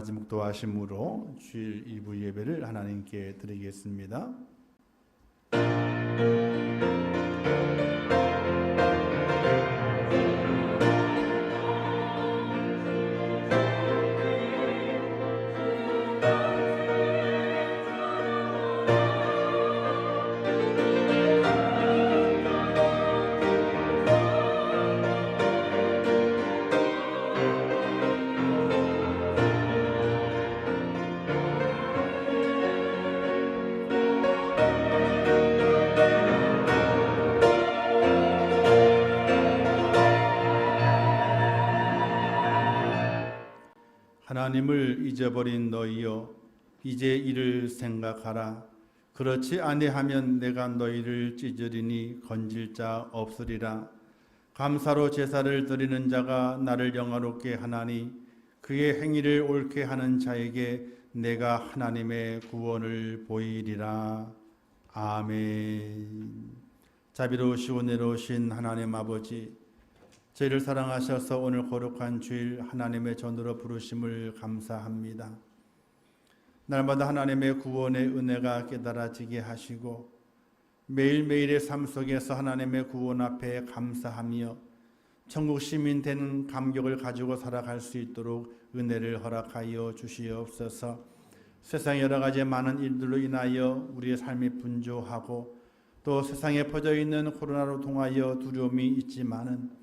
가지 묵도하심으로 주일 2부 예배를 하나님께 드리겠습니다. 하나님을 잊어버린 너희여, 이제 이를 생각하라. 그렇지 아니하면 내가 너희를 찢으리니 건질 자 없으리라. 감사로 제사를 드리는 자가 나를 영화롭게 하나니 그의 행위를 옳게 하는 자에게 내가 하나님의 구원을 보이리라. 아멘. 자비로우시고 은혜로우신 하나님 아버지, 저희를 사랑하셔서 오늘 거룩한 주일 하나님의 전으로 부르심을 감사합니다. 날마다 하나님의 구원의 은혜가 깨달아지게 하시고 매일매일의 삶 속에서 하나님의 구원 앞에 감사하며 천국 시민 되는 감격을 가지고 살아갈 수 있도록 은혜를 허락하여 주시옵소서. 세상 여러 가지 많은 일들로 인하여 우리의 삶이 분주하고 또 세상에 퍼져 있는 코로나로 통하여 두려움이 있지만은,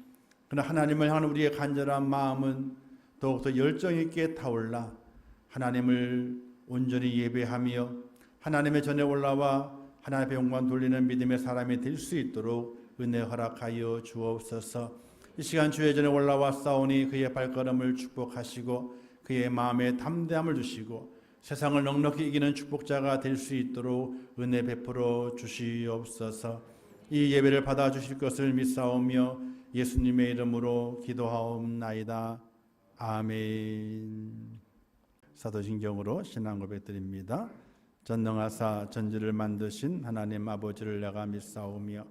그러나 하나님을 향한 우리의 간절한 마음은 더욱더 열정 있게 타올라 하나님을 온전히 예배하며 하나님의 전에 올라와 하나님 앞에 영광 돌리는 믿음의 사람이 될 수 있도록 은혜 허락하여 주옵소서. 이 시간 주의 전에 올라와 싸우니 그의 발걸음을 축복하시고 그의 마음에 담대함을 주시고 세상을 넉넉히 이기는 축복자가 될 수 있도록 은혜 베풀어 주시옵소서. 이 예배를 받아주실 것을 믿사오며 예수님의 이름으로 기도하옵나이다. 아멘. 사도신경으로 신앙 고백드립니다. 전능하사 전지를 만드신 하나님 아버지를 내가 믿사오며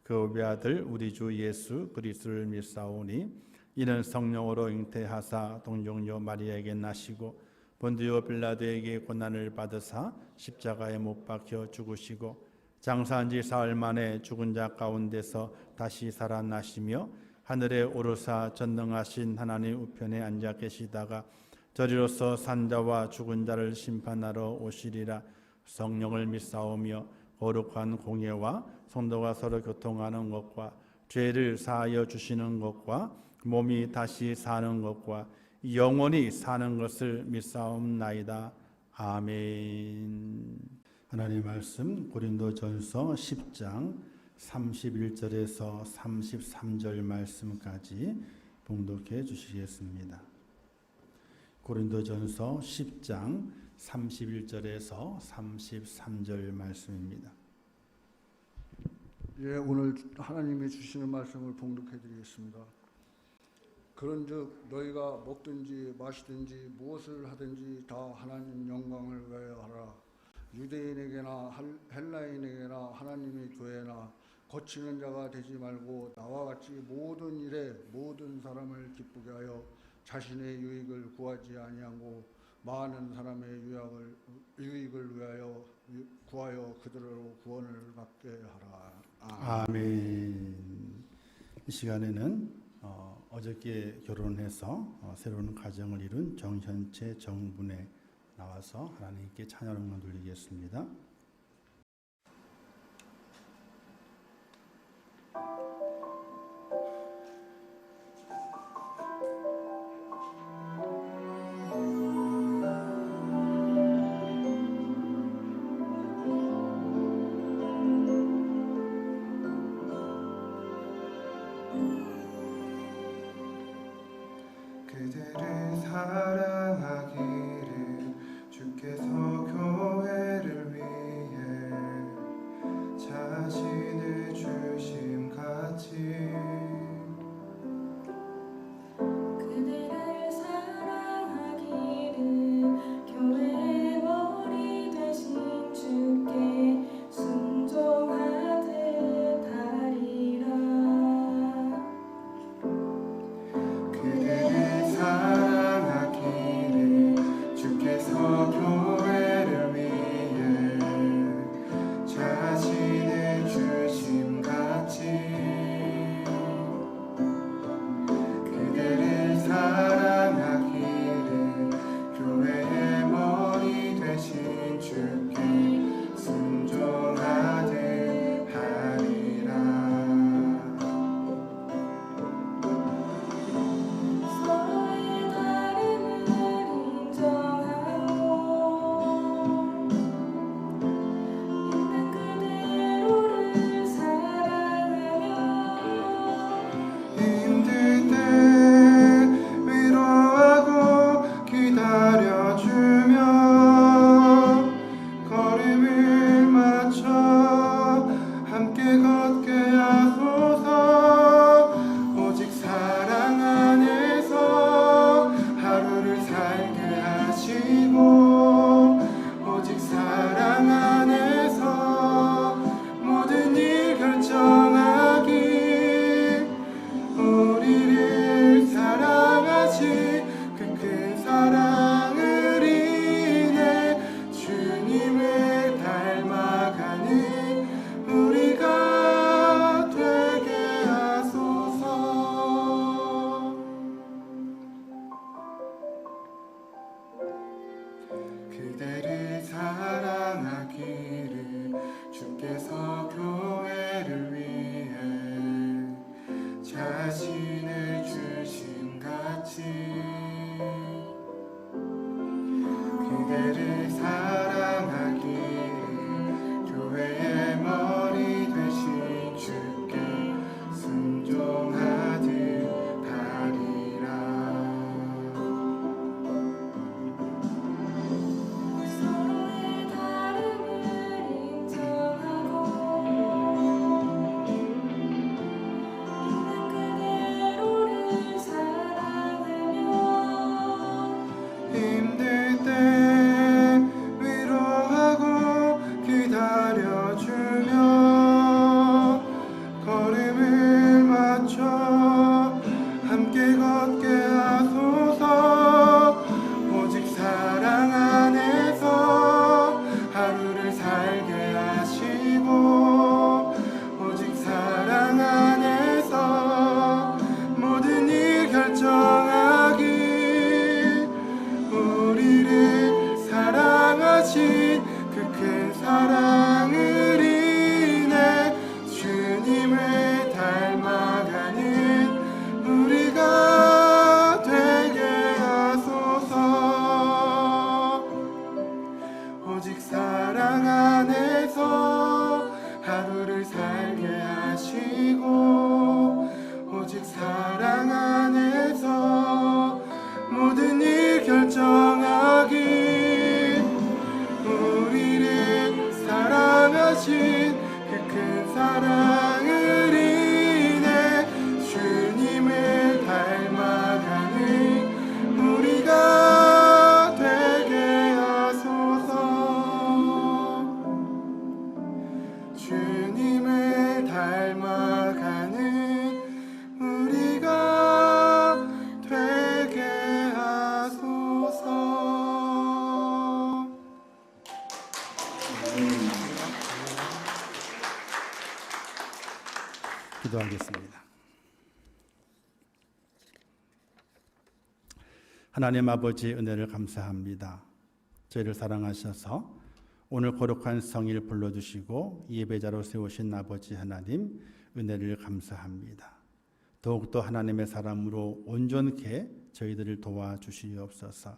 그 오비아들 우리 주 예수 그리스도를 믿사오니 이는 성령으로 잉태하사 동정녀 마리아에게 나시고 본디오 빌라도에게 고난을 받으사 십자가에 못 박혀 죽으시고 장사한 지 사흘 만에 죽은 자 가운데서 다시 살아나시며 하늘에 오르사 전능하신 하나님 우편에 앉아 계시다가 저리로서 산자와 죽은 자를 심판하러 오시리라. 성령을 믿사오며 거룩한 공예와 성도가 서로 교통하는 것과 죄를 사하여 주시는 것과 몸이 다시 사는 것과 영원히 사는 것을 믿사옵나이다. 아멘. 하나님 말씀 고린도전서 10장 31절에서 33절 말씀까지 봉독해 주시겠습니다. 고린도전서 10장 31절에서 33절 말씀입니다. 예, 오늘 하나님이 주시는 말씀을 봉독해 드리겠습니다. 그런즉 너희가 먹든지 마시든지 무엇을 하든지 다 하나님 영광을 위하여 하라. 유대인에게나 헬라인에게나 하나님의 교회나 거치는 자가 되지 말고 나와 같이 모든 일에 모든 사람을 기쁘게 하여 자신의 유익을 구하지 아니하고 많은 사람의 유익을 위하여 구하여 그들로 구원을 받게 하라. 아멘. 이 시간에는 어저께 결혼해서 새로운 가정을 이룬 정현채 정분에 나와서 하나님께 찬양을 돌리겠습니다. 그대를 사랑하기를 주께서 교회를 위해 주님을 닮아가는 우리가 되게 하소서. 기도하겠습니다. 하나님 아버지 은혜를 감사합니다. 저희를 사랑하셔서 오늘 거룩한 성일 불러주시고 예배자로 세우신 아버지 하나님 은혜를 감사합니다. 더욱더 하나님의 사람으로 온전케 저희들을 도와주시옵소서.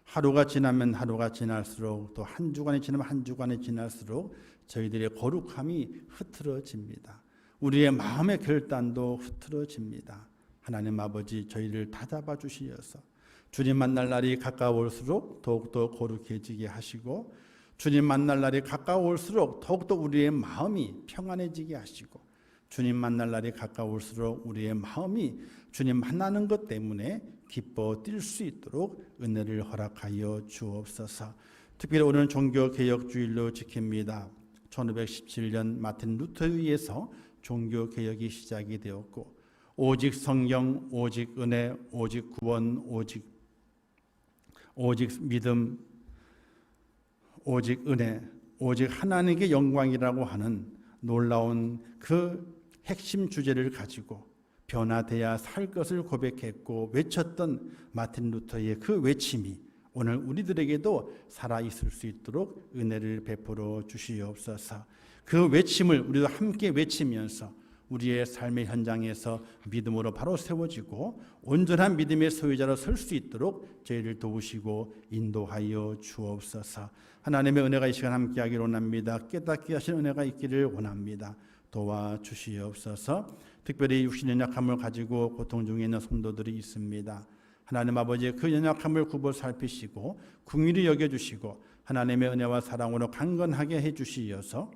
하루가 지나면 하루가 지날수록 또 한 주간이 지나면 한 주간이 지날수록 저희들의 거룩함이 흐트러집니다. 우리의 마음의 결단도 흐트러집니다. 하나님 아버지 저희를 다잡아 주시어서 주님 만날 날이 가까울수록 더욱더 거룩해지게 하시고 주님 만날 날이 가까울수록 더욱더 우리의 마음이 평안해지게 하시고 주님 만날 날이 가까울수록 우리의 마음이 주님 만나는 것 때문에 기뻐 뛸 수 있도록 은혜를 허락하여 주옵소서. 특별히 오늘은 종교개혁주일로 지킵니다. 1517년 마틴 루터에 의해서 종교개혁이 시작이 되었고 오직 성경, 오직 은혜, 오직 구원, 오직 믿음, 오직 은혜, 오직 하나님께 영광이라고 하는 놀라운 그 핵심 주제를 가지고 변화돼야 살 것을 고백했고 외쳤던 마틴 루터의 그 외침이 오늘 우리들에게도 살아있을 수 있도록 은혜를 베풀어 주시옵소서. 그 외침을 우리도 함께 외치면서 우리의 삶의 현장에서 믿음으로 바로 세워지고 온전한 믿음의 소유자로 설 수 있도록 저희를 도우시고 인도하여 주옵소서. 하나님의 은혜가 이 시간 함께하기를 원합니다. 깨닫게 하신 은혜가 있기를 원합니다. 도와주시옵소서. 특별히 육신의 연약함을 가지고 고통 중에 있는 성도들이 있습니다. 하나님 아버지 그 연약함을 굽어 살피시고 긍휼히 여겨주시고 하나님의 은혜와 사랑으로 강건하게 해주시어서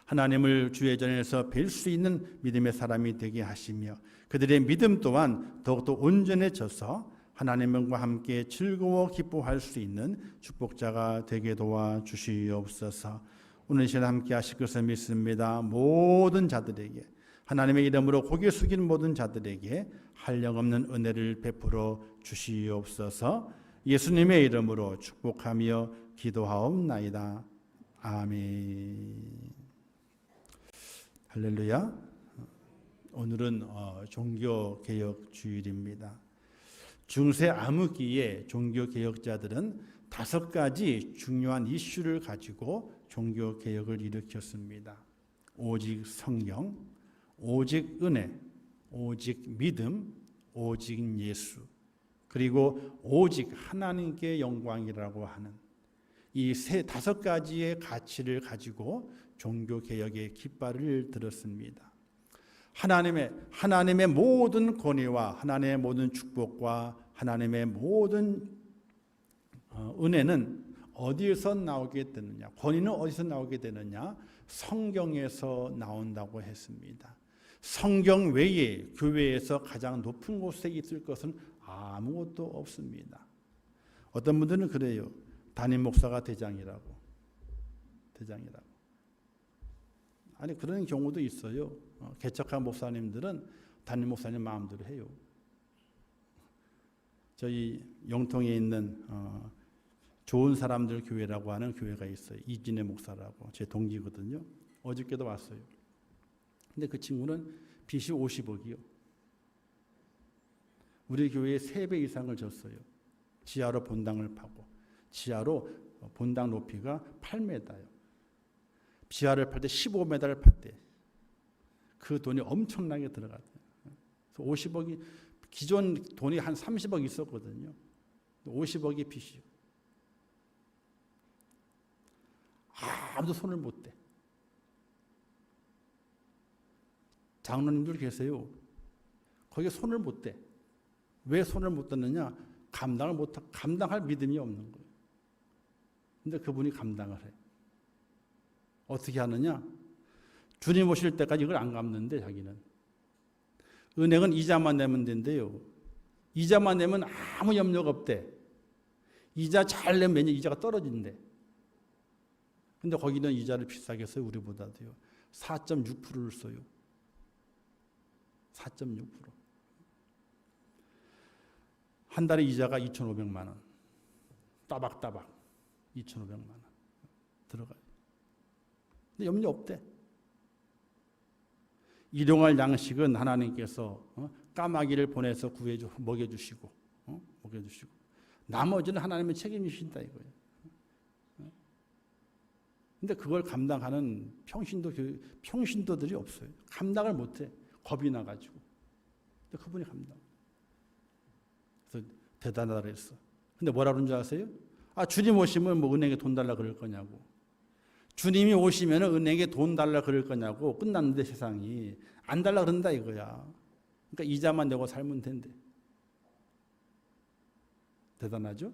하나님을 주의 전에서 뵐 수 있는 믿음의 사람이 되게 하시며 그들의 믿음 또한 더욱더 온전해져서 하나님과 함께 즐거워 기뻐할 수 있는 축복자가 되게 도와주시옵소서. 오늘 이 시간 함께 하실 것을 믿습니다. 모든 자들에게 하나님의 이름으로 고개 숙인 모든 자들에게 한량없는 은혜를 베풀어 주시옵소서. 예수님의 이름으로 축복하며 기도하옵나이다. 아멘. 할렐루야. 오늘은 종교개혁 주일입니다. 중세 암흑기에 종교개혁자들은 5가지 중요한 이슈를 가지고 종교개혁을 일으켰습니다. 오직 성경, 오직 은혜, 오직 믿음, 오직 예수, 그리고 오직 하나님께 영광이라고 하는 이 5가지의 가치를 가지고 종교개혁의 깃발을 들었습니다. 하나님의 모든 권위와 하나님의 모든 축복과 하나님의 모든 은혜는 어디에서 나오게 되느냐? 권위는 어디서 나오게 되느냐? 성경에서 나온다고 했습니다. 성경 외에 교회에서 가장 높은 곳에 있을 것은 아무것도 없습니다. 어떤 분들은 그래요. 담임 목사가 대장이라고. 아니 그런 경우도 있어요. 개척한 목사님들은 담임 목사님 마음대로 해요. 저희 영통에 있는 좋은 사람들 교회라고 하는 교회가 있어요. 이진의 목사라고 제 동기거든요. 어저께도 왔어요. 근데 그 친구는 빚이 50억이요. 우리 교회에 3배 이상을 졌어요. 지하로 본당을 파고 지하로 본당 높이가 8m요. 지하를 팔 때 15m를 팠대. 그 돈이 엄청나게 들어갔대요. 50억이 기존 돈이 한 30억 있었거든요. 50억이 빚이요. 아무도 손을 못 대. 장로님들 계세요. 거기에 손을 못 대. 왜 손을 못 댔느냐? 감당할 믿음이 없는 거예요. 근데 그분이 감당을 해. 어떻게 하느냐? 주님 오실 때까지 이걸 안 갚는데 자기는. 은행은 이자만 내면 된대요. 이자만 내면 아무 염려가 없대. 이자 잘 내면 이자가 떨어진대. 근데 거기는 이자를 비싸게 써요. 우리보다도요. 4.6%를 써요. 4.6%. 한 달에 이자가 2,500만 원. 따박따박 2,500만 원 들어가요. 근데 염려 없대. 일용할 양식은 하나님께서 까마귀를 보내서 먹여주시고 먹여주시고 나머지는 하나님의 책임이신다 이거예요. 근데 그걸 감당하는 평신도들이 없어요. 감당을 못해. 겁이 나가지고. 근데 그분이 감당. 그래서 대단하다 그랬어. 근데 뭐라 그런 줄 아세요? 주님 오시면 뭐 은행에 돈 달라 그럴 거냐고. 주님이 오시면 은행에 돈 달라 그럴 거냐고. 끝났는데 세상이. 안 달라 그런다 이거야. 그러니까 이자만 내고 살면 된대. 대단하죠?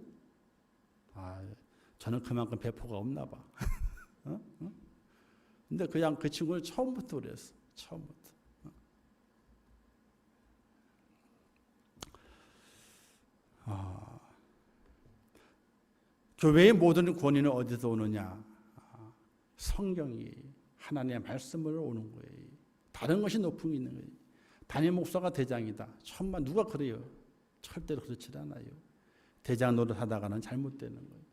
저는 그만큼 배포가 없나 봐. 근데 그냥 그 친구는 처음부터 그랬어. 처음부터. 교회의 모든 권위는 어디서 오느냐? 성경이 하나님의 말씀으로 오는 거예요. 다른 것이 높음이 있는 거예요. 담임 목사가 대장이다. 천만 누가 그래요? 절대로 그렇지 않아요. 대장 노릇하다가는 잘못되는 거예요.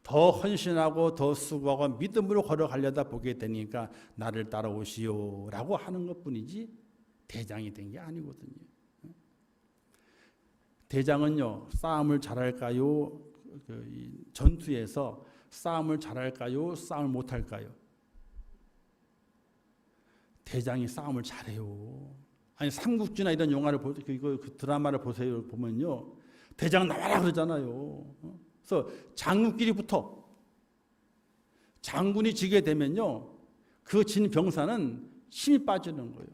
더 헌신하고 더 수고하고 믿음으로 걸어가려다 보게 되니까 나를 따라오시오라고 하는 것뿐이지 대장이 된 게 아니거든요. 대장은요 싸움을 잘할까요? 전투에서 싸움을 잘할까요? 싸움을 못할까요? 대장이 싸움을 잘해요. 아니 삼국지나 이런 영화를 그 드라마를 보면요 대장 나와라 그러잖아요. 그래서 장군끼리 붙어. 장군이 지게 되면요 그 진 병사는 힘이 빠지는 거예요.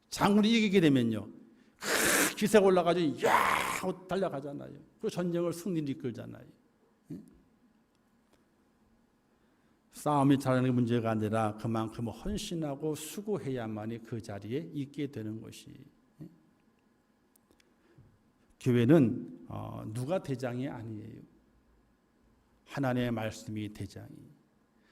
장군이 이기게 되면요 기세가 올라가지고 야 하고 달려가잖아요. 그리고 전쟁을 승리를 이끌잖아요. 싸움이 잘하는 게 문제가 아니라 그만큼 헌신하고 수고해야만이 그 자리에 있게 되는 것이. 교회는 누가 대장이 아니에요. 하나님의 말씀이 대장이.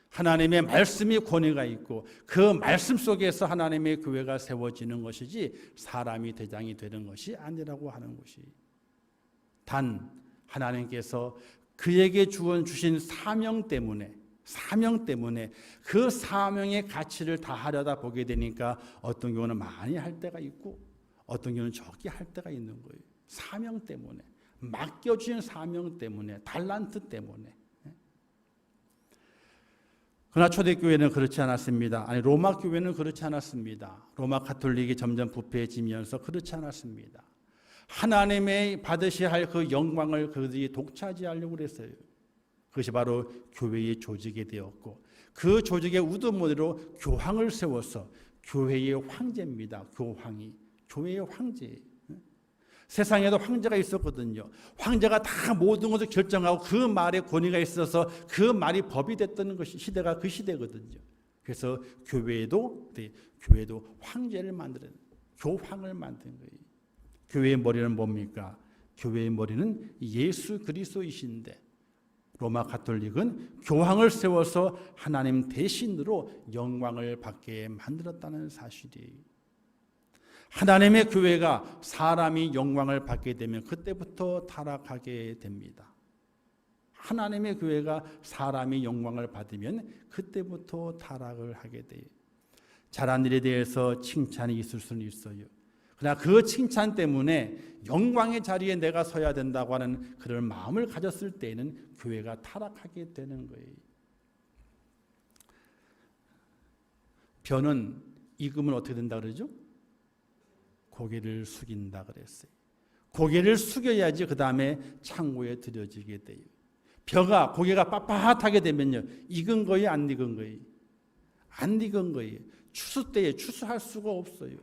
하나님의 말씀이 권위가 있고 그 말씀 속에서 하나님의 교회가 세워지는 것이지 사람이 대장이 되는 것이 아니라고 하는 것이. 단 하나님께서 그에게 주신 사명 때문에 그 사명의 가치를 다하려다 보게 되니까 어떤 경우는 많이 할 때가 있고 어떤 경우는 적게 할 때가 있는 거예요. 사명 때문에, 맡겨주신 사명 때문에, 달란트 때문에. 그러나 초대교회는 그렇지 않았습니다. 아니 로마 교회는 그렇지 않았습니다. 로마 가톨릭이 점점 부패해지면서 그렇지 않았습니다. 하나님의 받으셔야 할 그 영광을 그들이 독차지하려고 그랬어요. 그것이 바로 교회의 조직이 되었고 그 조직의 우두머리로 교황을 세워서 교회의 황제입니다. 교회의 황제. 세상에도 황제가 있었거든요. 황제가 다 모든 것을 결정하고 그 말에 권위가 있어서 그 말이 법이 됐던 것이 시대가 그 시대거든요. 그래서 교회도 황제를 만드는 교황을 만든 거예요. 교회의 머리는 뭡니까? 교회의 머리는 예수 그리스도이신데 로마 가톨릭은 교황을 세워서 하나님 대신으로 영광을 받게 만들었다는 사실이에요. 하나님의 교회가 사람이 영광을 받게 되면 그때부터 타락하게 됩니다. 하나님의 교회가 사람이 영광을 받으면 그때부터 타락을 하게 돼요. 잘한 일에 대해서 칭찬이 있을 수는 있어요. 그러나 그 칭찬 때문에 영광의 자리에 내가 서야 된다고 하는 그런 마음을 가졌을 때에는 교회가 타락하게 되는 거예요. 벼는 익으면 어떻게 된다 그러죠? 고개를 숙인다 그랬어요. 고개를 숙여야지 그 다음에 창고에 들여지게 돼요. 벼가 고개가 빳빳하게 되면요 익은 거예요, 안 익은 거예요? 안 익은 거예요. 추수 때에 추수할 수가 없어요.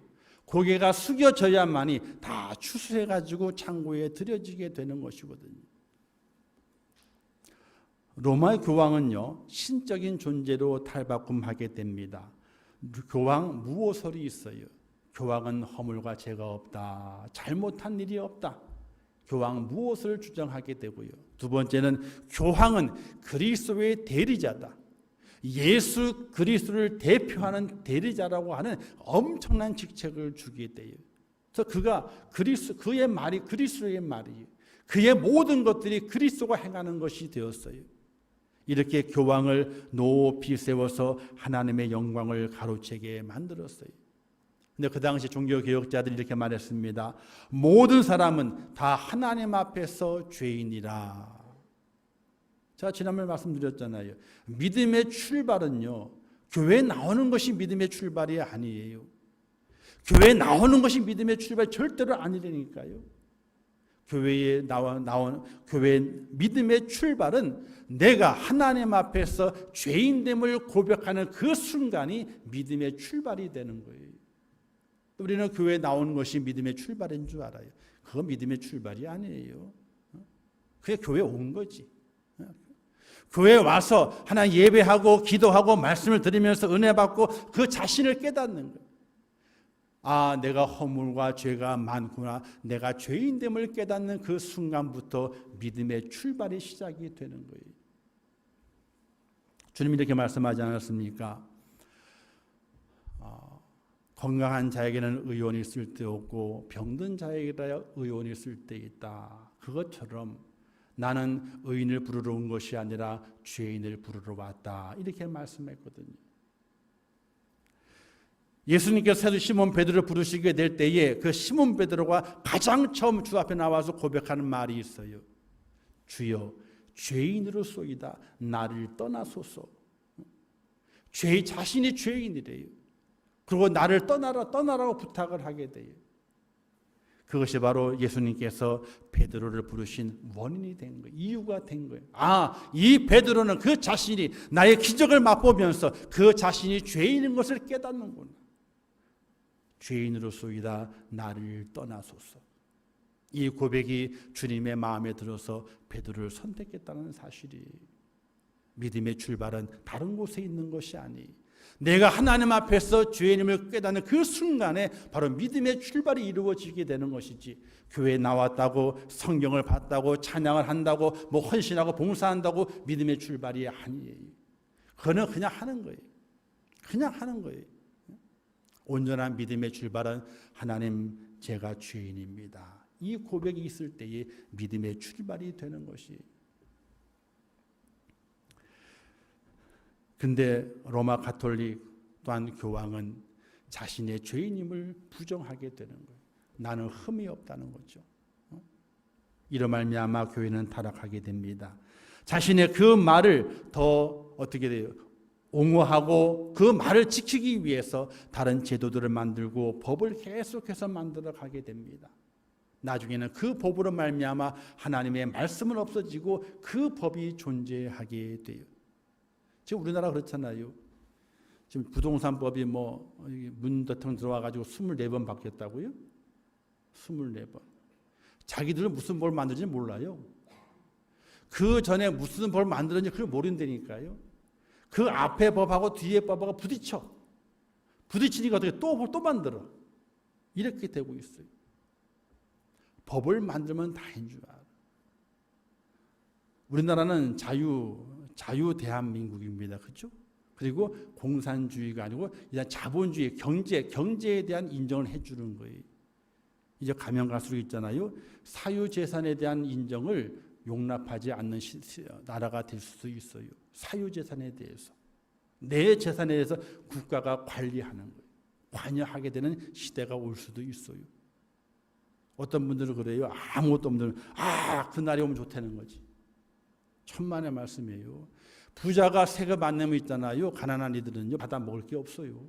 고개가 숙여져야만이 다 추수해가지고 창고에 들여지게 되는 것이거든요. 로마의 교황은요 신적인 존재로 탈바꿈하게 됩니다. 교황 무오설이 있어요. 교황은 허물과 죄가 없다. 잘못한 일이 없다. 교황 무엇을 주장하게 되고요. 두 번째는 교황은 그리스도의 대리자다. 예수 그리스도를 대표하는 대리자라고 하는 엄청난 직책을 주게 돼요. 그래서 그의 말이 그리스도의 말이에요. 그의 모든 것들이 그리스도가 행하는 것이 되었어요. 이렇게 교황을 높이 세워서 하나님의 영광을 가로채게 만들었어요. 근데 그 당시 종교개혁자들이 이렇게 말했습니다. 모든 사람은 다 하나님 앞에서 죄인이라. 제가 지난번에 말씀드렸잖아요. 믿음의 출발은요, 교회에 나오는 것이 믿음의 출발이 아니에요. 교회에 나오는 것이 믿음의 출발이 절대로 아니라니까요. 교회에 나온 교회의 믿음의 출발은 내가 하나님 앞에서 죄인됨을 고백하는 그 순간이 믿음의 출발이 되는 거예요. 우리는 교회에 나오는 것이 믿음의 출발인 줄 알아요. 그거 믿음의 출발이 아니에요. 그게 교회에 온 거지. 교회에 와서 하나님 예배하고 기도하고 말씀을 들으면서 은혜 받고 그 자신을 깨닫는 거예요. 아, 내가 허물과 죄가 많구나. 내가 죄인됨을 깨닫는 그 순간부터 믿음의 출발이 시작이 되는 거예요. 주님이 이렇게 말씀하지 않았습니까? 건강한 자에게는 의원이 쓸데없고 병든 자에게야 의원이 쓸데있다. 그것처럼 나는 의인을 부르러 온 것이 아니라 죄인을 부르러 왔다. 이렇게 말씀했거든요. 예수님께서 사도 시몬 베드로를 부르시게 될 때에 그 시몬 베드로가 가장 처음 주 앞에 나와서 고백하는 말이 있어요. 주여, 죄인으로소이다. 나를 떠나소서. 자신이 죄인이래요. 그리고 나를 떠나라고 부탁을 하게 돼요. 그것이 바로 예수님께서 베드로를 부르신 원인이 된 거예요. 이유가 된 거예요. 아, 이 베드로는 그 자신이 나의 기적을 맛보면서 그 자신이 죄인인 것을 깨닫는구나. 죄인으로소이다. 나를 떠나소서. 이 고백이 주님의 마음에 들어서 베드로를 선택했다는 사실이, 믿음의 출발은 다른 곳에 있는 것이 아니, 내가 하나님 앞에서 죄인임을 깨닫는 그 순간에 바로 믿음의 출발이 이루어지게 되는 것이지, 교회에 나왔다고 성경을 봤다고 찬양을 한다고 뭐 헌신하고 봉사한다고 믿음의 출발이 아니에요. 그거는 그냥 하는 거예요. 그냥 하는 거예요. 온전한 믿음의 출발은 하나님, 제가 죄인입니다. 이 고백이 있을 때에 믿음의 출발이 되는 것이. 근데 로마 가톨릭 또한 교황은 자신의 죄인임을 부정하게 되는 거예요. 나는 흠이 없다는 거죠. 이로 말미암아 교회는 타락하게 됩니다. 자신의 그 말을 더 어떻게 돼요? 옹호하고 그 말을 지키기 위해서 다른 제도들을 만들고 법을 계속해서 만들어 가게 됩니다. 나중에는 그 법으로 말미암아 하나님의 말씀은 없어지고 그 법이 존재하게 돼요. 지금 우리나라 그렇잖아요. 지금 부동산법이 문 대통령 들어와가지고 24번 바뀌었다고요? 24번. 자기들은 무슨 법을 만들지 몰라요. 그 전에 무슨 법을 만들었는지 그걸 모른다니까요. 그 앞에 법하고 뒤에 법하고 부딪히니까 어떻게 또 만들어. 이렇게 되고 있어요. 법을 만들면 다인 줄 알아. 우리나라는 자유대한민국입니다. 그렇죠? 그리고 공산주의가 아니고 이제 자본주의, 경제에 대한 인정을 해주는 거예요. 이제 가면 갈수록 있잖아요. 사유재산에 대한 인정을 용납하지 않는 나라가 될 수도 있어요. 사유재산에 대해서. 내 재산에 대해서 국가가 관리하는 거예요. 관여하게 되는 시대가 올 수도 있어요. 어떤 분들은 그래요. 아무것도 없는 분들은 그날이 오면 좋다는 거지. 천만의 말씀이에요. 부자가 세금 안 내면 있잖아요. 가난한 이들은요, 받아 먹을 게 없어요.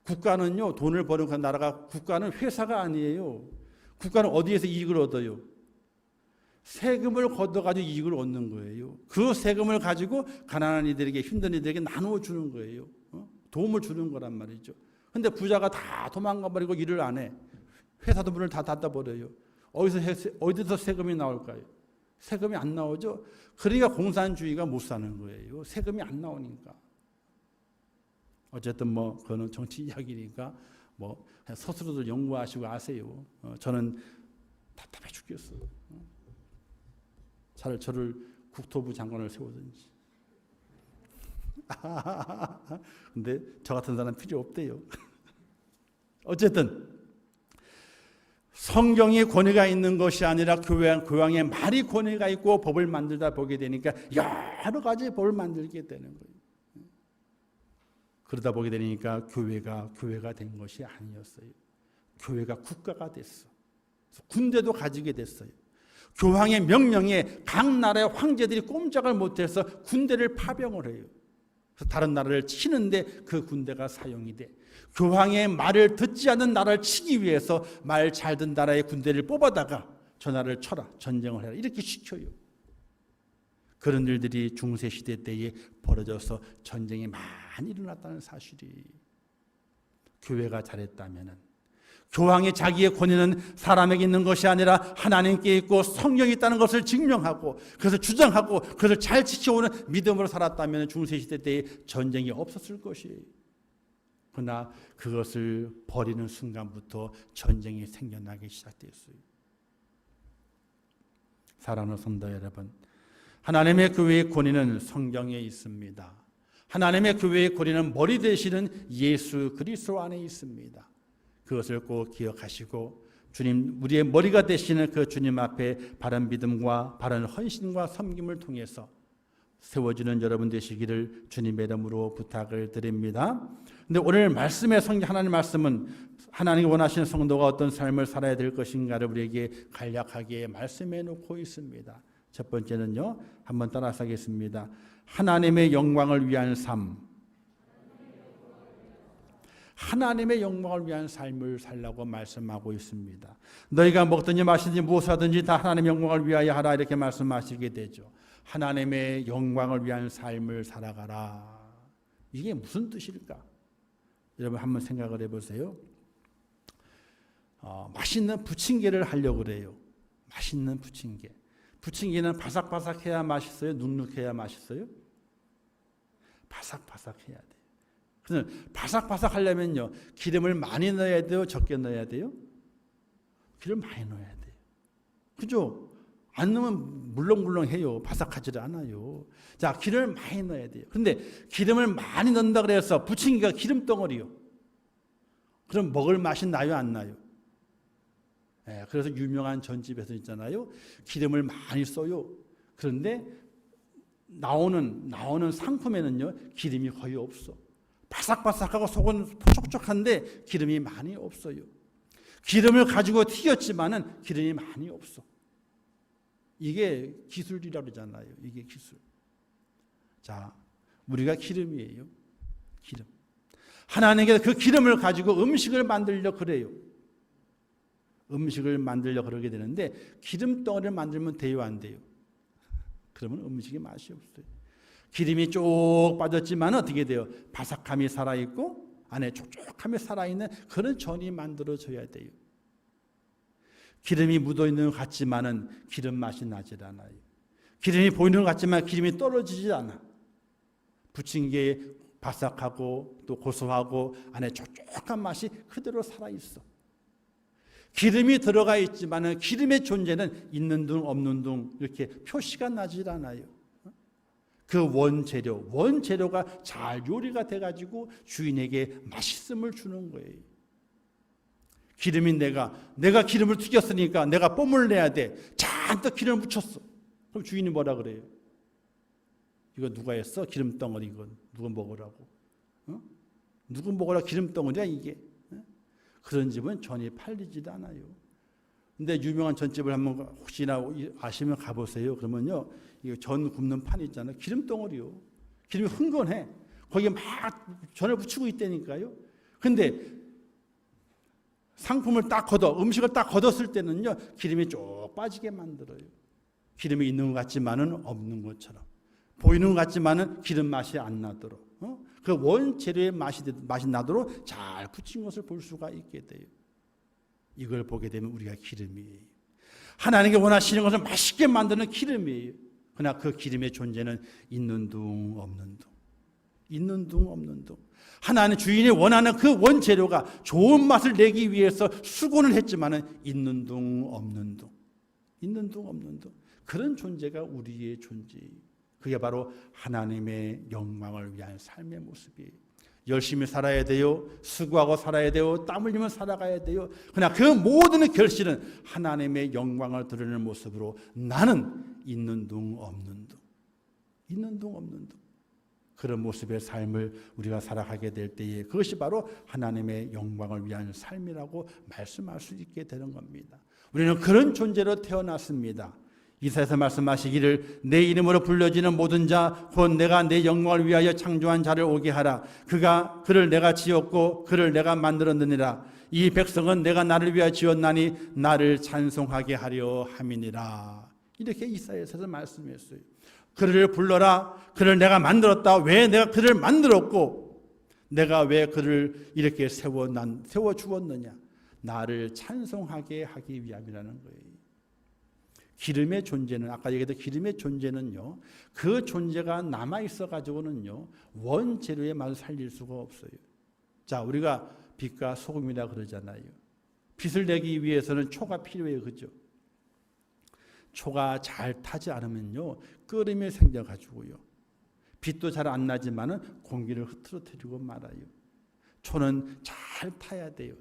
국가는요, 돈을 버는 그 나라가, 국가는 회사가 아니에요. 국가는 어디에서 이익을 얻어요? 세금을 걷어가지고 이익을 얻는 거예요. 그 세금을 가지고 가난한 이들에게, 힘든 이들에게 나누어 주는 거예요. 도움을 주는 거란 말이죠. 근데 부자가 다 도망가 버리고 일을 안 해. 회사도 문을 다 닫아 버려요. 어디서 세금이 나올까요? 세금이 안 나오죠. 그러니까 공산주의가 못 사는 거예요. 세금이 안 나오니까. 어쨌든 그거는 정치 이야기니까 스스로들 연구하시고 아세요. 저는 답답해 죽겠어요. 차라리 저를 국토부 장관을 세우든지. 근데 저 같은 사람 필요 없대요. 어쨌든 성경이 권위가 있는 것이 아니라 교황의 말이 권위가 있고 법을 만들다 보게 되니까 여러 가지 법을 만들게 되는 거예요. 그러다 보게 되니까 교회가 된 것이 아니었어요. 교회가 국가가 됐어. 군대도 가지게 됐어요. 교황의 명령에 각 나라의 황제들이 꼼짝을 못해서 군대를 파병을 해요. 그래서 다른 나라를 치는데 그 군대가 사용이 돼. 교황의 말을 듣지 않는 나라를 치기 위해서 말 잘 듣는 나라의 군대를 뽑아다가 저 나라를 쳐라, 전쟁을 해라 이렇게 시켜요. 그런 일들이 중세시대 때에 벌어져서 전쟁이 많이 일어났다는 사실이, 교회가 잘했다면 교황이 자기의 권위는 사람에게 있는 것이 아니라 하나님께 있고 성령이 있다는 것을 증명하고 그것을 주장하고 그것을 잘 지켜오는 믿음으로 살았다면 중세시대 때에 전쟁이 없었을 것이에요. 그러나 그것을 버리는 순간부터 전쟁이 생겨나기 시작됐어요. 사랑하는 성도 여러분, 하나님의 교회의 권위는 성경에 있습니다. 하나님의 교회의 권위는 머리 되시는 예수 그리스도 안에 있습니다. 그것을 꼭 기억하시고 주님, 우리의 머리가 되시는 그 주님 앞에 바른 믿음과 바른 헌신과 섬김을 통해서 세워지는 여러분 되시기를 주님의 이름으로 부탁을 드립니다. 근데 오늘 말씀의 하나님 말씀은 하나님이 원하시는 성도가 어떤 삶을 살아야 될 것인가를 우리에게 간략하게 말씀해 놓고 있습니다. 첫 번째는요, 한번 따라서 하겠습니다. 하나님의 영광을 위한 삶. 하나님의 영광을 위한 삶을 살라고 말씀하고 있습니다. 너희가 먹든지 마시든지 무엇을 하든지 다 하나님의 영광을 위하여 하라 이렇게 말씀하시게 되죠. 하나님의 영광을 위한 삶을 살아가라. 이게 무슨 뜻일까? 여러분 한번 생각을 해보세요. 맛있는 부침개를 하려고 그래요. 맛있는 부침개. 부침개는 바삭바삭해야 맛있어요? 눅눅해야 맛있어요? 바삭바삭해야 돼요. 그래서 바삭바삭 하려면요, 기름을 많이 넣어야 돼요? 적게 넣어야 돼요? 기름 많이 넣어야 돼요. 그죠? 안 넣으면 물렁물렁해요. 바삭하지 않아요. 자, 기름을 많이 넣어야 돼요. 그런데 기름을 많이 넣는다 그래서 부침개가 기름 덩어리요. 그럼 먹을 맛이 나요, 안 나요? 네, 그래서 유명한 전집에서 있잖아요. 기름을 많이 써요. 그런데 나오는 상품에는요, 기름이 거의 없어. 바삭바삭하고 속은 촉촉한데 기름이 많이 없어요. 기름을 가지고 튀겼지만은 기름이 많이 없어. 이게 기술이라고 그러잖아요. 이게 기술. 자, 우리가 기름이에요. 기름. 하나님께서 그 기름을 가지고 음식을 만들려 그래요. 음식을 만들려 그러게 되는데 기름 덩어리를 만들면 돼요, 안 돼요? 그러면 음식이 맛이 없어요. 기름이 쭉 빠졌지만 어떻게 돼요? 바삭함이 살아있고 안에 촉촉함이 살아있는 그런 전이 만들어져야 돼요. 기름이 묻어있는 것 같지만은 기름 맛이 나질 않아요. 기름이 보이는 것 같지만 기름이 떨어지지 않아. 부침개에 바삭하고 또 고소하고 안에 촉촉한 맛이 그대로 살아있어. 기름이 들어가 있지만은 기름의 존재는 있는 둥 없는 둥 이렇게 표시가 나질 않아요. 그 원재료가 잘 요리가 돼가지고 주인에게 맛있음을 주는 거예요. 기름이 내가 기름을 튀겼으니까 내가 뽐을 내야 돼. 잔뜩 기름을 묻혔어. 그럼 주인이 뭐라 그래요? 이거 누가 했어? 기름 덩어리 이건 누가 먹으라고? 누구 먹으라 기름 덩어리야 이게? 그런 집은 전이 팔리지도 않아요. 근데 유명한 전집을 한번 혹시나 아시면 가보세요. 그러면요, 이 전 굽는 판 있잖아요. 기름 덩어리요. 기름이 흥건해. 거기에 막 전을 붙이고 있다니까요. 근데 상품을 딱 음식을 딱 걷었을 때는요, 기름이 쭉 빠지게 만들어요. 기름이 있는 것 같지만은 없는 것처럼. 보이는 것 같지만은 기름 맛이 안 나도록. 그 원재료의 맛이 나도록 잘 붙인 것을 볼 수가 있게 돼요. 이걸 보게 되면 우리가 기름이에요. 하나님께 원하시는 것을 맛있게 만드는 기름이에요. 그러나 그 기름의 존재는 있는 둥 없는 둥. 있는 둥 없는 둥. 하나님 주인이 원하는 그 원재료가 좋은 맛을 내기 위해서 수고는 했지만은 있는 둥 없는 둥. 있는 둥 없는 둥. 그런 존재가 우리의 존재예요. 그게 바로 하나님의 영광을 위한 삶의 모습이에요. 열심히 살아야 돼요. 수고하고 살아야 돼요. 땀 흘리며 살아가야 돼요. 그러나 그 모든 결실은 하나님의 영광을 드러내는 모습으로 나는 있는 둥 없는 둥, 있는 둥 없는 둥, 그런 모습의 삶을 우리가 살아가게 될 때에 그것이 바로 하나님의 영광을 위한 삶이라고 말씀할 수 있게 되는 겁니다. 우리는 그런 존재로 태어났습니다. 이사야서 말씀하시기를 내 이름으로 불려지는 모든 자 곧 내가 내 영광을 위하여 창조한 자를 오게 하라. 그를 내가 지었고 그를 내가 만들었느니라. 이 백성은 내가 나를 위하여 지었나니 나를 찬송하게 하려 함이니라. 이렇게 이사야서에서 말씀했어요. 그를 불러라. 그를 내가 만들었다. 왜 내가 그를 만들었고 내가 왜 그를 이렇게 세워 주었느냐. 나를 찬송하게 하기 위함이라는 거예요. 기름의 존재는 아까 얘기했던 기름의 존재는요. 그 존재가 남아 있어 가지고는요. 원재료의 맛을 살릴 수가 없어요. 자, 우리가 빛과 소금이라 그러잖아요. 빛을 내기 위해서는 초가 필요해요. 그죠? 초가 잘 타지 않으면요. 끓음이 생겨 가지고요. 빛도 잘 안 나지만은 공기를 흐트러뜨리고 말아요. 초는 잘 타야 돼요.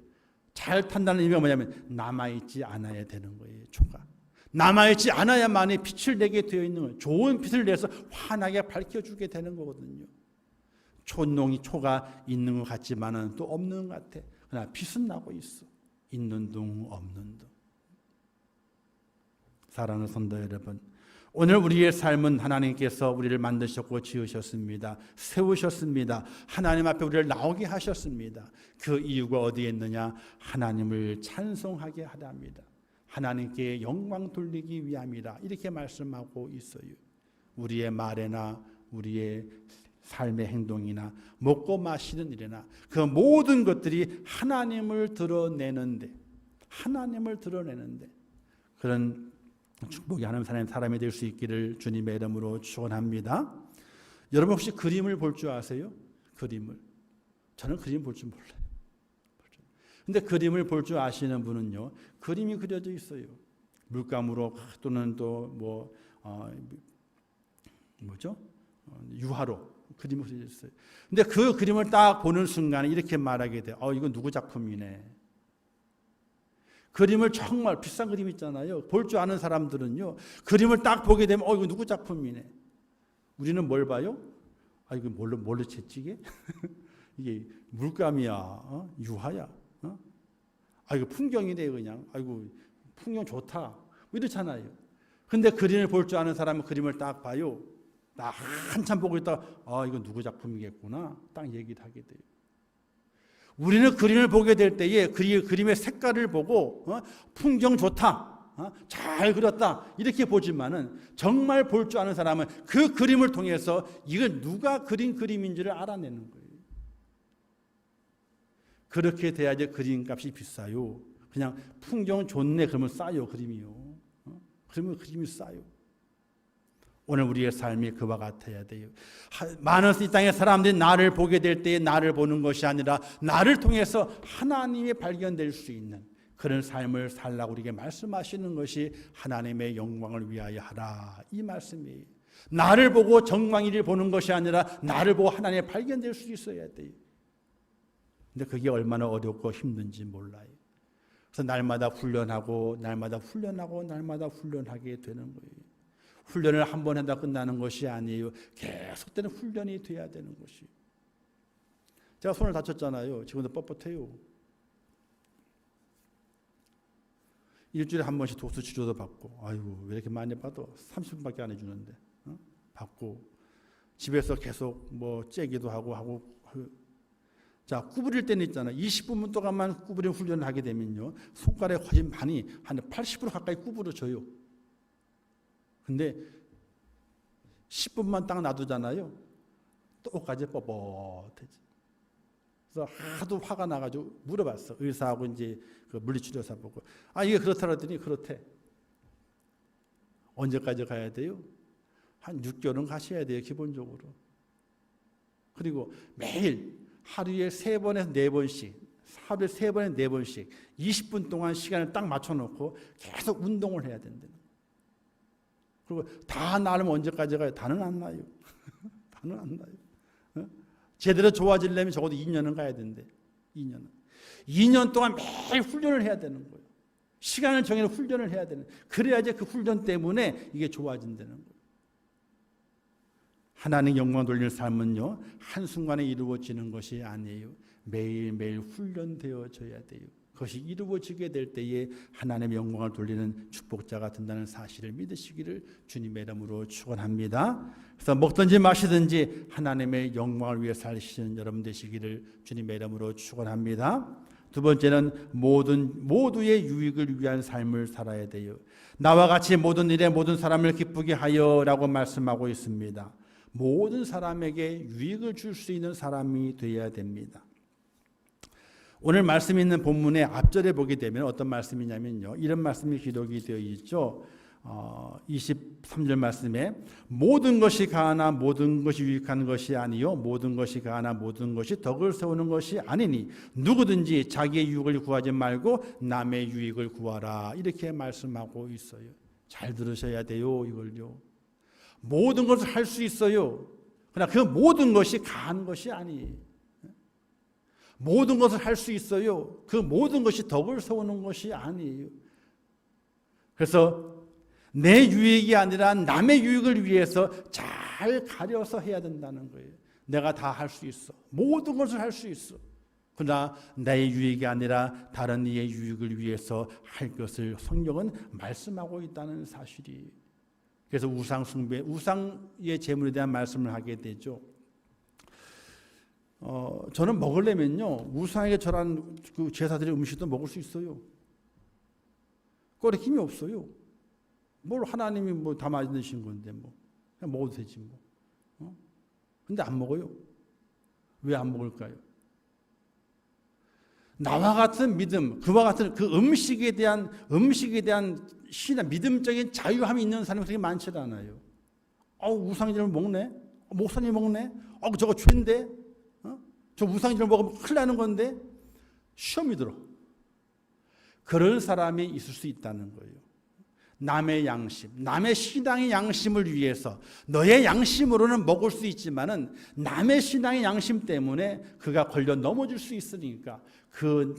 잘 탄다는 의미가 뭐냐면 남아있지 않아야 되는 거예요. 초가 남아있지 않아야만이 빛을 내게 되어 있는 거예요. 좋은 빛을 내서 환하게 밝혀주게 되는 거거든요. 초가 있는 것 같지만은 또 없는 것 같아. 그러나 빛은 나고 있어. 있는 둥 없는 둥. 사랑하는 성도 여러분, 오늘 우리의 삶은 하나님께서 우리를 만드셨고 지으셨습니다. 세우셨습니다. 하나님 앞에 우리를 나오게 하셨습니다. 그 이유가 어디에 있느냐? 하나님을 찬송하게 하려 합니다. 하나님께 영광 돌리기 위함이라 이렇게 말씀하고 있어요. 우리의 말에나 우리의 삶의 행동이나 먹고 마시는 일이나 그 모든 것들이 하나님을 드러내는데 그런 축복이 하나님 사람이 될 수 있기를 주님의 이름으로 축원합니다. 여러분 혹시 그림을 볼 줄 아세요? 그림을. 저는 그림 볼 줄 몰라요. 근데 그림을 볼 줄 아시는 분은요. 그림이 그려져 있어요. 물감으로 또는 또 유화로 그림이 그려져 있어요. 근데 그 그림을 딱 보는 순간에 이렇게 말하게 돼요. 이건 누구 작품이네. 그림을 정말 비싼 그림 있잖아요. 볼 줄 아는 사람들은요. 그림을 딱 보게 되면 이거 누구 작품이네. 우리는 뭘 봐요? 이거 뭘로 채찍이? 이게 물감이야. 유화야. 이거 풍경이네 그냥. 아이고 풍경 좋다. 이렇잖아요. 근데 그림을 볼 줄 아는 사람은 그림을 딱 봐요. 나 한참 보고 있다가 이거 누구 작품이겠구나. 딱 얘기를 하게 돼요. 우리는 그림을 보게 될 때에 그림의 색깔을 보고 풍경 좋다, 잘 그렸다 이렇게 보지만은 정말 볼 줄 아는 사람은 그 그림을 통해서 이걸 누가 그린 그림인지를 알아내는 거예요. 그렇게 돼야지 그림값이 비싸요. 그냥 풍경 좋네 그러면 싸요 그림이요. 그러면 그림이 싸요. 오늘 우리의 삶이 그와 같아야 돼요. 많은 이 땅의 사람들이 나를 보게 될 때에 나를 보는 것이 아니라 나를 통해서 하나님이 발견될 수 있는 그런 삶을 살라고 우리에게 말씀하시는 것이 하나님의 영광을 위하여 하라 이 말씀이에요. 나를 보고 정광이를 보는 것이 아니라 나를 보고 하나님이 발견될 수 있어야 돼요. 근데 그게 얼마나 어렵고 힘든지 몰라요. 그래서 날마다 훈련하게 되는 거예요. 훈련을 한 번 한다 끝나는 것이 아니에요. 계속되는 훈련이 돼야 되는 것이. 제가 손을 다쳤잖아요. 지금도 뻣뻣해요. 일주일에 한 번씩 독수 치료도 받고, 왜 이렇게 많이 받아? 30분밖에 안 해주는데 받고 집에서 계속 째기도 하고. 자, 구부릴 때는 있잖아. 20분 동안만 구부리는 훈련을 하게 되면요, 손가락에 거의 많이 한 80% 가까이 구부러져요. 근데 10분만 딱 놔두잖아요. 똑같이 뻣뻣해지. 그래서 하도 화가 나가지고 물어봤어. 의사하고 이제 그 물리치료사 보고. 이게 그렇다 그랬더니 그렇대. 언제까지 가야 돼요? 한 6개월은 가셔야 돼요, 기본적으로. 그리고 매일 하루에 3번에서 4번씩, 하루에 3번에서 4번씩 20분 동안 시간을 딱 맞춰놓고 계속 운동을 해야 된다. 그리고 다 나면 언제까지 가요? 다는 안 나요. 다는 안 나요. 어? 제대로 좋아지려면 적어도 2년은 가야 된대. 2년은. 2년 동안 매일 훈련을 해야 되는 거예요. 시간을 정해서 훈련을 해야 되는 거예요. 그래야지 그 훈련 때문에 이게 좋아진다는 거예요. 하나님 영광 돌리는 삶은요, 한순간에 이루어지는 것이 아니에요. 매일매일 훈련되어져야 돼요. 그것이 이루어지게 될 때에 하나님의 영광을 돌리는 축복자가 된다는 사실을 믿으시기를 주님의 이름으로 축원합니다. 그래서 먹든지 마시든지 하나님의 영광을 위해 살시는 여러분 되시기를 주님의 이름으로 축원합니다. 두 번째는 모두의 유익을 위한 삶을 살아야 돼요. 나와 같이 모든 일에 모든 사람을 기쁘게 하여라고 말씀하고 있습니다. 모든 사람에게 유익을 줄 수 있는 사람이 되어야 됩니다. 오늘 말씀 있는 본문의 앞절에 보게 되면 어떤 말씀이냐면요, 이런 말씀이 기록이 되어 있죠. 23절 말씀에 모든 것이 가하나 모든 것이 유익한 것이 아니요 모든 것이 가하나 모든 것이 덕을 세우는 것이 아니니 누구든지 자기의 유익을 구하지 말고 남의 유익을 구하라, 이렇게 말씀하고 있어요. 잘 들으셔야 돼요. 이걸요. 모든 것을 할 수 있어요. 그러나 그 모든 것이 가한 것이 아니에요. 모든 것을 할 수 있어요. 그 모든 것이 덕을 세우는 것이 아니에요. 그래서 내 유익이 아니라 남의 유익을 위해서 잘 가려서 해야 된다는 거예요. 내가 다 할 수 있어. 모든 것을 할 수 있어. 그러나 나의 유익이 아니라 다른 이의 유익을 위해서 할 것을 성경은 말씀하고 있다는 사실이에요. 그래서 우상 숭배, 우상의 제물에 대한 말씀을 하게 되죠. 저는 먹으려면요, 우상에게 절한 그 제사들의 음식도 먹을 수 있어요. 꺼리낌이 없어요. 뭘 하나님이 뭐 다 만드신 건데 뭐 그냥 먹어도 되지 뭐. 근데 안 먹어요. 왜 안 먹을까요? 나와 같은 믿음, 그와 같은 그 음식에 대한 신앙, 믿음적인 자유함이 있는 사람이 그렇게 많지 않아요. 우상제를 먹네? 목사님 먹네? 저거 죄인데? 저 우상제를 먹으면 큰일 나는 건데? 시험이 들어. 그런 사람이 있을 수 있다는 거예요. 남의 양심, 남의 신앙의 양심을 위해서 너의 양심으로는 먹을 수 있지만은 남의 신앙의 양심 때문에 그가 걸려 넘어질 수 있으니까 그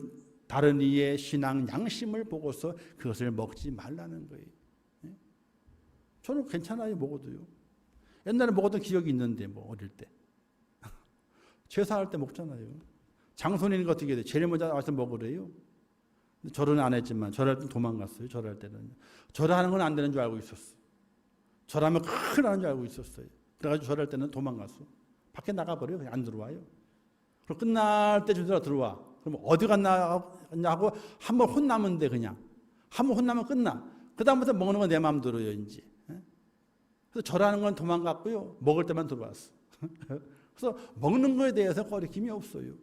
다른 이의 신앙 양심을 보고서 그것을 먹지 말라는 거예요. 저는 괜찮아요, 먹어도요. 옛날에 먹었던 기억이 있는데 뭐 어릴 때 제사할 때 먹잖아요. 장손이니까 어떻게 돼요? 제일 먼저 와서 먹으래요. 절은 안 했지만 절할 때 도망갔어요. 절할 때는 절하는 건 안 되는 줄 알고 있었어. 절하면 큰일 나는 줄 알고 있었어요. 그래가지고 절할 때는 도망갔어. 밖에 나가버려요. 그냥 안 들어와요. 그럼 끝날 때쯤 들어와. 그럼 어디 갔나 하고 한번 혼나면 돼. 그냥 한번 혼나면 끝나. 그 다음부터 먹는 건 내 마음대로요. 이제. 그래서 절하는 건 도망갔고요. 먹을 때만 들어왔어. 그래서 먹는 거에 대해서 거리낌이 없어요.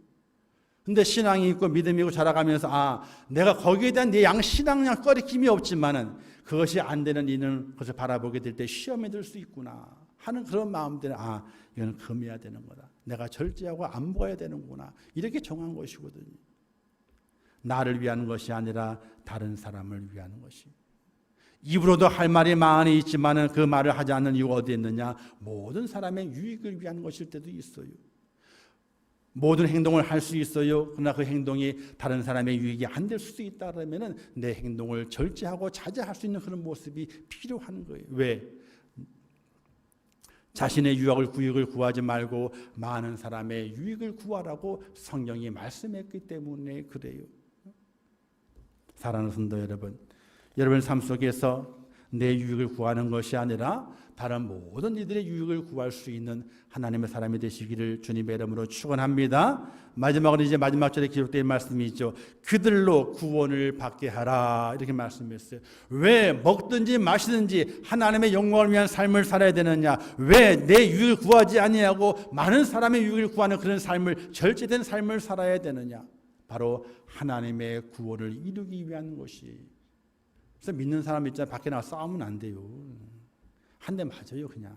근데 신앙이 있고 믿음이 있고 자라가면서 내가 거기에 대한 내 신앙량 거리낌이 없지만은 그것이 안 되는 이는 그것을 바라보게 될 때 시험에 들 수 있구나 하는 그런 마음들은 이거는 금해야 되는 거다. 내가 절제하고 안 먹어야 되는구나. 이렇게 정한 것이거든요. 나를 위한 것이 아니라 다른 사람을 위한 것이. 입으로도 할 말이 많이 있지만은 그 말을 하지 않는 이유가 어디에 있느냐? 모든 사람의 유익을 위한 것일 때도 있어요. 모든 행동을 할 수 있어요. 그러나 그 행동이 다른 사람의 유익이 안 될 수도 있다면 내 행동을 절제하고 자제할 수 있는 그런 모습이 필요한 거예요. 왜? 자신의 유익을 구하지 말고 많은 사람의 유익을 구하라고 성경이 말씀했기 때문에 그래요. 사랑하는 성도 여러분, 여러분 삶 속에서 내 유익을 구하는 것이 아니라 다른 모든 이들의 유익을 구할 수 있는 하나님의 사람이 되시기를 주님의 이름으로 축원합니다. 마지막으로 이제 마지막 절에 기록된 말씀이 있죠. 그들로 구원을 받게 하라, 이렇게 말씀했어요. 왜 먹든지 마시든지 하나님의 영광을 위한 삶을 살아야 되느냐? 왜 내 유익을 구하지 아니하고 많은 사람의 유익을 구하는 그런 삶을, 절제된 삶을 살아야 되느냐? 바로 하나님의 구원을 이루기 위한 것이. 그래서 믿는 사람 있잖아요. 밖에 나가 싸우면 안 돼요. 한 대 맞아요, 그냥.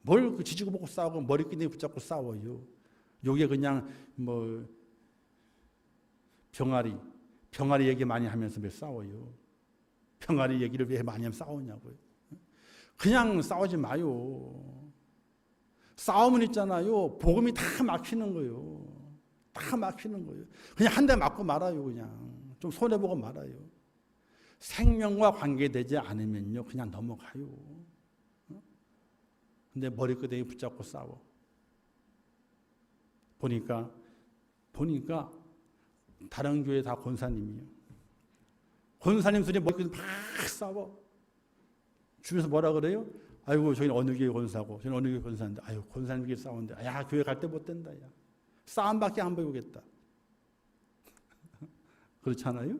뭘 지지고 보고 싸우고 머리끼리 붙잡고 싸워요. 요게 그냥 뭐 병아리 얘기 많이 하면서 왜 싸워요? 병아리 얘기를 왜 많이 하면 싸우냐고요. 그냥 싸우지 마요. 싸우면 있잖아요. 복음이 다 막히는 거예요. 다 막히는 거예요. 그냥 한 대 맞고 말아요. 그냥 좀 손해보고 말아요. 생명과 관계되지 않으면요 그냥 넘어가요. 근데 머리끄댕이 붙잡고 싸워. 보니까 다른 교회 다 권사님이에요. 권사님들이 머리끄댕이 막 싸워. 주변에서 뭐라 그래요? 아이고 저희는 어느 교회 권사고 저희는 어느 교회 권사인데 아유 권사님끼리 싸우는데 야 교회 갈 때 못 된다. 야 싸움밖에 안 보이겠다. 그렇잖아요?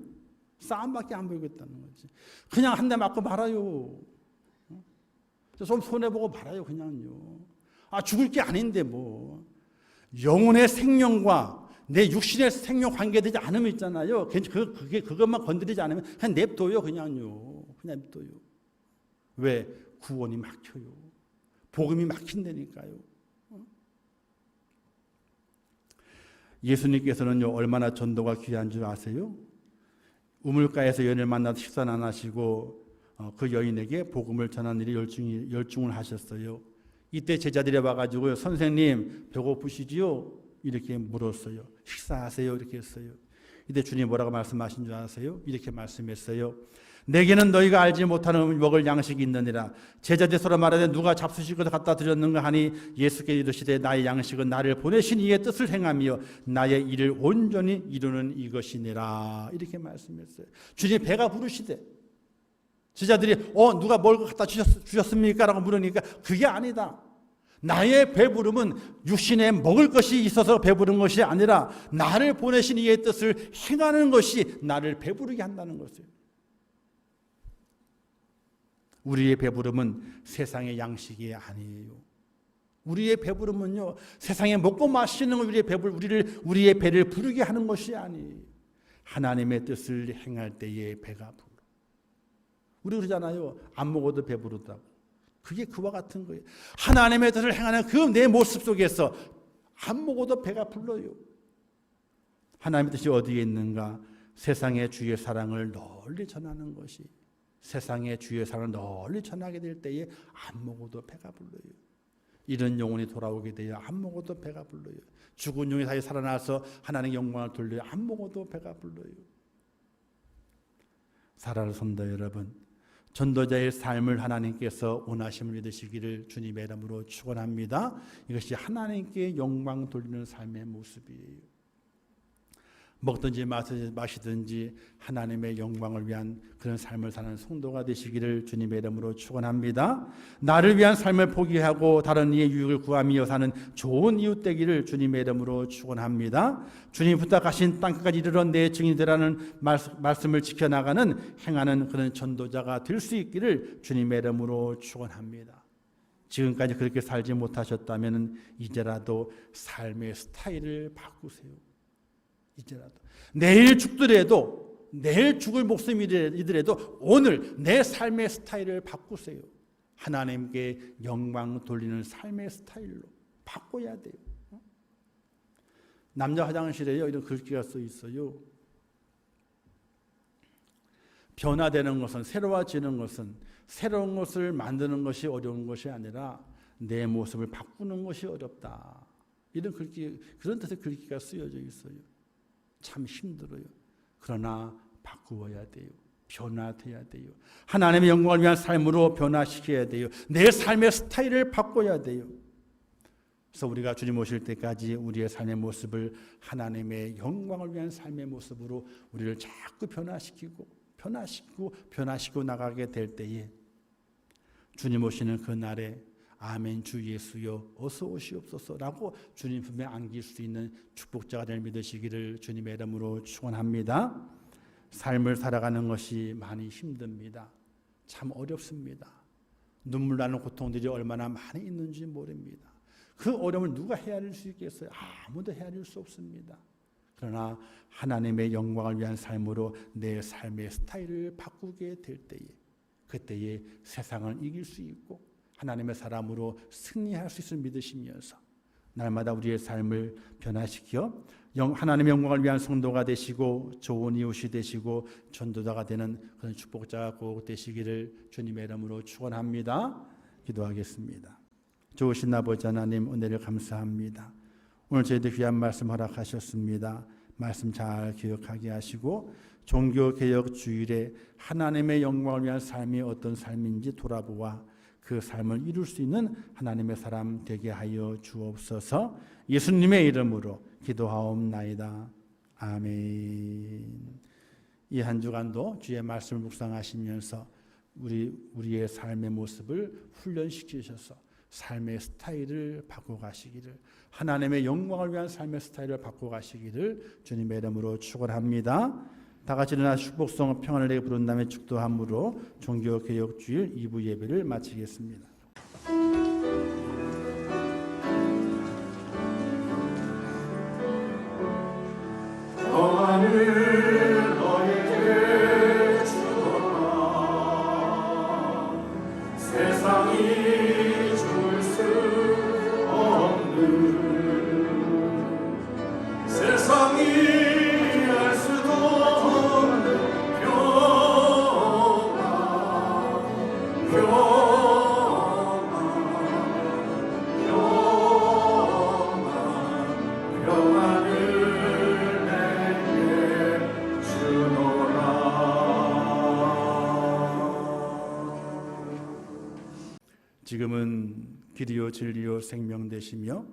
싸움밖에 안 보이겠다는 거지. 그냥 한 대 맞고 말아요. 좀 손해보고 말아요. 그냥요. 죽을 게 아닌데 뭐. 영혼의 생명과 내 육신의 생명 관계되지 않으면 있잖아요. 그것만 건드리지 않으면 그냥 냅둬요. 그냥요. 그냥 냅둬요. 왜? 구원이 막혀요. 복음이 막힌다니까요. 예수님께서는요 얼마나 전도가 귀한 줄 아세요? 우물가에서 여인을 만나서 식사는 안 하시고 그 여인에게 복음을 전하는 일에 열중을 하셨어요. 이때 제자들이 와가지고 선생님 배고프시지요? 이렇게 물었어요. 식사하세요? 이렇게 했어요. 이때 주님 뭐라고 말씀하신 줄 아세요? 이렇게 말씀했어요. 내게는 너희가 알지 못하는 먹을 양식이 있느니라. 제자들이 서로 말하되 누가 잡수실 것을 갖다 드렸는가 하니 예수께서 이르시되 나의 양식은 나를 보내신 이의 뜻을 행하며 나의 일을 온전히 이루는 이것이니라. 이렇게 말씀했어요. 주님 배가 부르시대. 제자들이 누가 뭘 갖다 주셨습니까? 라고 물으니까 그게 아니다. 나의 배부름은 육신에 먹을 것이 있어서 배부른 것이 아니라 나를 보내신 이의 뜻을 행하는 것이 나를 배부르게 한다는 것이에요. 우리의 배부름은 세상의 양식이 아니에요. 우리의 배부름은요 세상에 먹고 마시는 우리의 배를 부르게 하는 것이 아니에요. 하나님의 뜻을 행할 때에 배가 불러. 우리 그러잖아요. 안 먹어도 배부르다고. 그게 그와 같은 거예요. 하나님의 뜻을 행하는 그 내 모습 속에서 안 먹어도 배가 불러요. 하나님의 뜻이 어디에 있는가? 세상의 주의 사랑을 널리 전하는 것이. 세상의 주의 사랑을 널리 전하게 될 때에 안 먹어도 배가 불러요. 이런 영혼이 돌아오게 돼요. 안 먹어도 배가 불러요. 죽은 영이 다시 살아나서 하나님의 영광을 돌려요. 안 먹어도 배가 불러요. 사랑하는 성도 여러분, 전도자의 삶을 하나님께서 원하심을 믿으시기를 주님의 이름으로 축원합니다. 이것이 하나님께 영광 돌리는 삶의 모습이에요. 먹든지 마시든지 하나님의 영광을 위한 그런 삶을 사는 성도가 되시기를 주님의 이름으로 축원합니다. 나를 위한 삶을 포기하고 다른 이의 유익을 구하며 사는 좋은 이웃 되기를 주님의 이름으로 축원합니다. 주님 부탁하신 땅끝까지 이르러 내 증인이 되라는 말씀을 지켜나가는 행하는 그런 전도자가 될 수 있기를 주님의 이름으로 축원합니다. 지금까지 그렇게 살지 못하셨다면 이제라도 삶의 스타일을 바꾸세요. 이제라도 내일 죽을 목숨이더라도 오늘 내 삶의 스타일을 바꾸세요. 하나님께 영광 돌리는 삶의 스타일로 바꿔야 돼요. 남자 화장실에요 이런 글귀가 써 있어요. 변화되는 것은, 새로워지는 것은 새로운 것을 만드는 것이 어려운 것이 아니라 내 모습을 바꾸는 것이 어렵다. 이런 글귀, 그런 뜻의 글귀가 쓰여져 있어요. 참 힘들어요. 그러나 바꾸어야 돼요. 변화돼야 돼요. 하나님의 영광을 위한 삶으로 변화시켜야 돼요. 내 삶의 스타일을 바꿔야 돼요. 그래서 우리가 주님 오실 때까지 우리의 삶의 모습을 하나님의 영광을 위한 삶의 모습으로 우리를 자꾸 변화시키고 나가게 될 때에 주님 오시는 그 날에 아멘 주 예수여 어서 오시옵소서라고 주님 품에 안길 수 있는 축복자가 될 믿으시기를 주님의 이름으로 축원합니다. 삶을 살아가는 것이 많이 힘듭니다. 참 어렵습니다. 눈물 나는 고통들이 얼마나 많이 있는지 모릅니다. 그 어려움을 누가 헤아릴 수 있겠어요? 아무도 헤아릴 수 없습니다. 그러나 하나님의 영광을 위한 삶으로 내 삶의 스타일을 바꾸게 될 때에 그때에 세상을 이길 수 있고 하나님의 사람으로 승리할 수 있음을 믿으시면서 날마다 우리의 삶을 변화시켜 하나님의 영광을 위한 성도가 되시고 좋은 이웃이 되시고 전도자가 되는 그런 축복자가 꼭 되시기를 주님의 이름으로 축원합니다. 기도하겠습니다. 좋으신 아버지 하나님, 은혜를 감사합니다. 오늘 저희들 귀한 말씀 허락하셨습니다. 말씀 잘 기억하게 하시고 종교개혁 주일에 하나님의 영광을 위한 삶이 어떤 삶인지 돌아보아 그 삶을 이룰 수 있는 하나님의 사람 되게 하여 주옵소서. 예수님의 이름으로 기도하옵나이다. 아멘. 이 한 주간도 주의 말씀을 묵상하시면서 우리의 삶의 모습을 훈련시키셔서 삶의 스타일을 바꿔가시기를, 하나님의 영광을 위한 삶의 스타일을 바꿔가시기를 주님의 이름으로 축원합니다. 다 같이 일어나 축복성 평안을 내게 부른 다음에 축도함으로 종교개혁주일 2부 예배를 마치겠습니다. 평안을 너에게 주노라. 세상이 줄 수 없는, 세상이 알 수도 없는 평안을 내게 주노라. 지금은 길이요 진리요 생명 되시며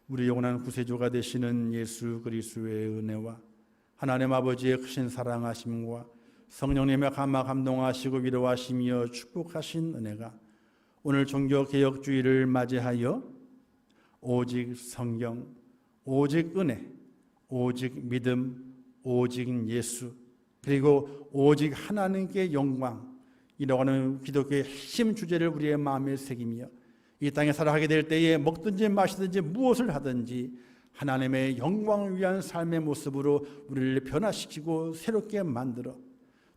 우리 영원한 구세주가 되시는 예수 그리스도의 은혜와 하나님 아버지의 크신 사랑하심과 성령님의 감화 감동하시고 위로하시며 축복하신 은혜가 오늘 종교개혁주의를 맞이하여 오직 성경, 오직 은혜, 오직 믿음, 오직 예수, 그리고 오직 하나님께 영광, 이라고 하는 기독교의 핵심 주제를 우리의 마음에 새기며 이 땅에 살아가게 될 때에 먹든지 마시든지 무엇을 하든지 하나님의 영광을 위한 삶의 모습으로 우리를 변화시키고 새롭게 만들어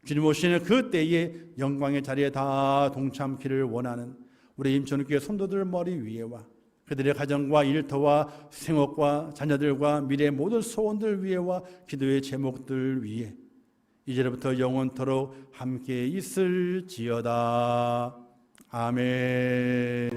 주님 오시는 그 때에 영광의 자리에 다 동참기를 원하는 우리 임천교회 성도들 머리 위에와 그들의 가정과 일터와 생업과 자녀들과 미래의 모든 소원들 위에와 기도의 제목들 위에 이제부터 영원토록 함께 있을지어다. 아멘.